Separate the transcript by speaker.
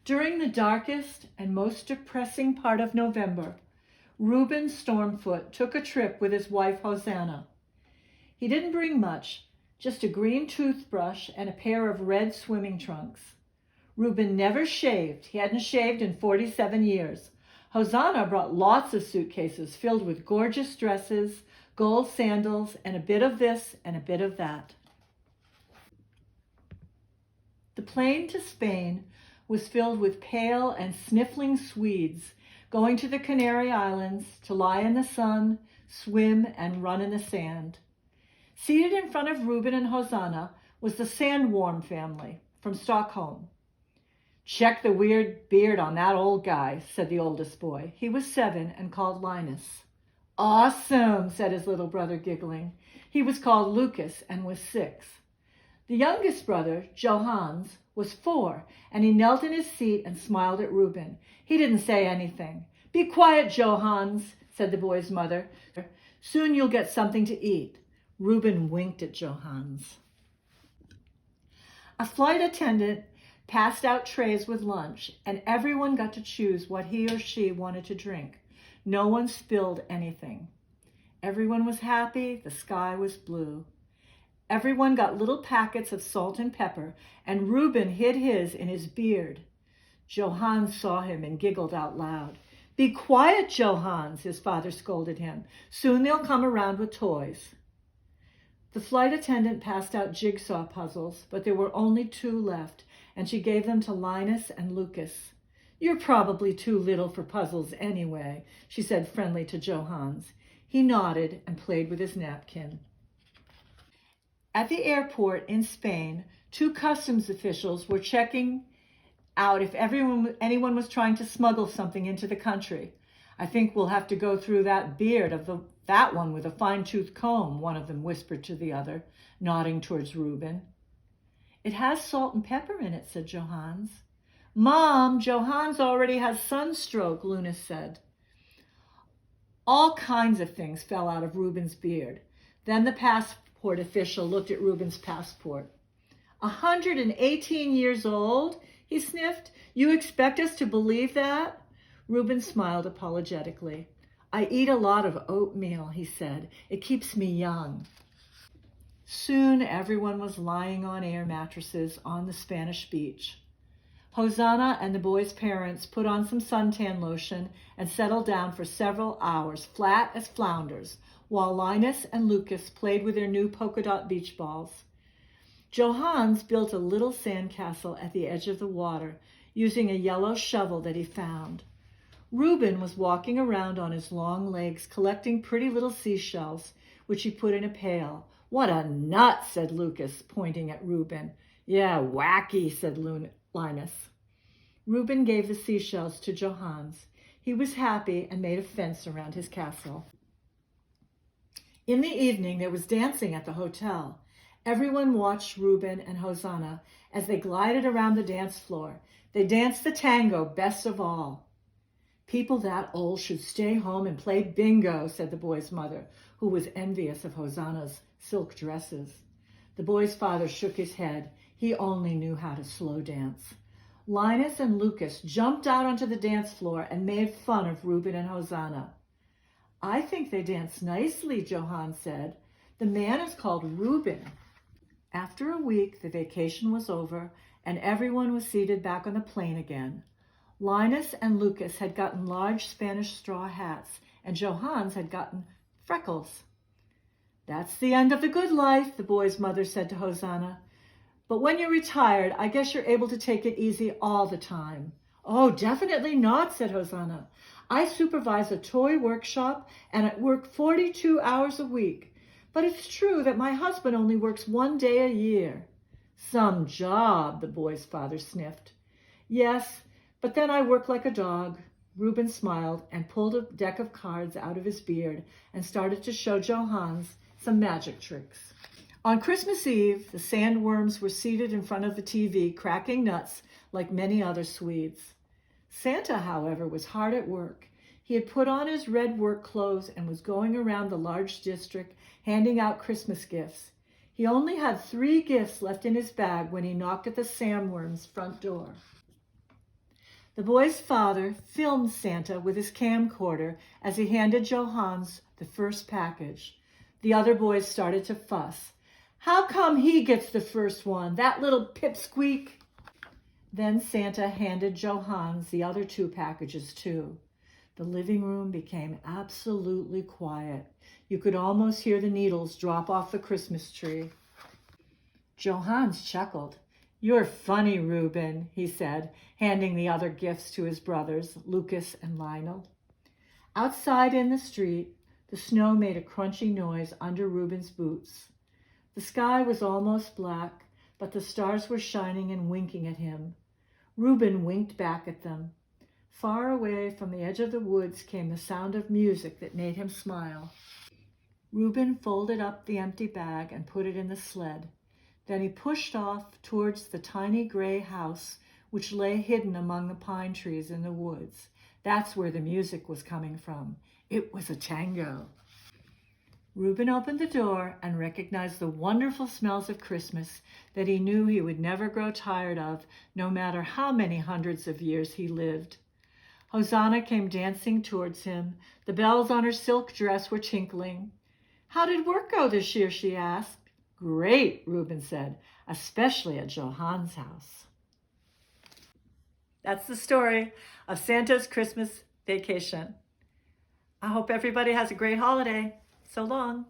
Speaker 1: During the darkest and most depressing part of November, Reuben Stormfoot took a trip with his wife Hosanna. He didn't bring much, just a green toothbrush and a pair of red swimming trunks. Reuben never shaved. He hadn't shaved in 47 years. Hosanna brought lots of suitcases filled with gorgeous dresses, gold sandals, and a bit of this and a bit of that. The plane to Spain was filled with pale and sniffling Swedes going to the Canary Islands to lie in the sun, swim, and run in the sand. Seated in front of Reuben and Hosanna was the Sandworm family from Stockholm. "Check the weird beard on that old guy," said the oldest boy. He was 7 and called Linus. "Awesome," said his little brother, giggling. He was called Lucas and was 6. The youngest brother, Johannes, was 4, and he knelt in his seat and smiled at Reuben. He didn't say anything. "Be quiet, Johannes," said the boy's mother. "Soon you'll get something to eat." Reuben winked at Johannes. A flight attendant passed out trays with lunch, and everyone got to choose what he or she wanted to drink. No one spilled anything. Everyone was happy. The sky was blue. Everyone got little packets of salt and pepper, and Reuben hid his in his beard. Johannes saw him and giggled out loud. "Be quiet, Johannes," his father scolded him. "Soon they'll come around with toys." The flight attendant passed out jigsaw puzzles, but there were only 2 left, and she gave them to Linus and Lucas. "You're probably too little for puzzles anyway," she said friendly to Johannes. He nodded and played with his napkin. At the airport in Spain, 2 customs officials were checking out if anyone was trying to smuggle something into the country. "I think we'll have to go through that beard of that one with a fine-tooth comb," one of them whispered to the other, nodding towards Reuben. "It has salt and pepper in it," said Johannes. "Mom, Johannes already has sunstroke," Luna said. All kinds of things fell out of Reuben's beard. Then the passport official looked at Reuben's passport. 118 years old, he sniffed. "You expect us to believe that?" Reuben smiled apologetically. "I eat a lot of oatmeal," he said. "It keeps me young." Soon everyone was lying on air mattresses on the Spanish beach. Hosanna and the boys' parents put on some suntan lotion and settled down for several hours, flat as flounders, while Linus and Lucas played with their new polka dot beach balls. Johannes built a little sandcastle at the edge of the water, using a yellow shovel that he found. Reuben was walking around on his long legs, collecting pretty little seashells, which he put in a pail. "What a nut," said Lucas, pointing at Reuben. "Yeah, wacky," said Linus. Reuben gave the seashells to Johannes. He was happy and made a fence around his castle. In the evening, there was dancing at the hotel. Everyone watched Reuben and Hosanna as they glided around the dance floor. They danced the tango best of all. "People that old should stay home and play bingo," said the boy's mother, who was envious of Hosanna's silk dresses. The boy's father shook his head. He only knew how to slow dance. Linus and Lucas jumped out onto the dance floor and made fun of Reuben and Hosanna. "I think they dance nicely," Johannes said. "The man is called Reuben." After a week, the vacation was over, and everyone was seated back on the plane again. Linus and Lucas had gotten large Spanish straw hats, and Johannes had gotten freckles. "That's the end of the good life," the boy's mother said to Hosanna. "But when you're retired, I guess you're able to take it easy all the time." "Oh, definitely not," said Hosanna. "I supervise a toy workshop, and I work 42 hours a week. But it's true that my husband only works 1 day a year." "Some job," the boy's father sniffed. "Yes, but then I work like a dog." Reuben smiled and pulled a deck of cards out of his beard and started to show Johannes some magic tricks. On Christmas Eve, the sandworms were seated in front of the TV, cracking nuts like many other Swedes. Santa, however, was hard at work. He had put on his red work clothes and was going around the large district handing out Christmas gifts. He only had 3 gifts left in his bag when he knocked at the sandworms' front door. The boy's father filmed Santa with his camcorder as he handed Johannes the first package. The other boys started to fuss. How come he gets the first one, that little pipsqueak? Then Santa handed Johannes the other 2 packages too. The living room became absolutely quiet. You could almost hear the needles drop off the Christmas tree. Johannes chuckled. "You're funny, Reuben," he said, handing the other gifts to his brothers, Lucas and Lionel. Outside in the street, the snow made a crunchy noise under Reuben's boots. The sky was almost black, but the stars were shining and winking at him. Reuben winked back at them. Far away from the edge of the woods came the sound of music that made him smile. Reuben folded up the empty bag and put it in the sled. Then he pushed off towards the tiny gray house which lay hidden among the pine trees in the woods. That's where the music was coming from. It was a tango. Reuben opened the door and recognized the wonderful smells of Christmas that he knew he would never grow tired of, no matter how many hundreds of years he lived. Hosanna came dancing towards him. The bells on her silk dress were tinkling. "How did work go this year?" she asked. "Great," Reuben said, "especially at Johan's house." That's the story of Santa's Christmas vacation. I hope everybody has a great holiday. So long.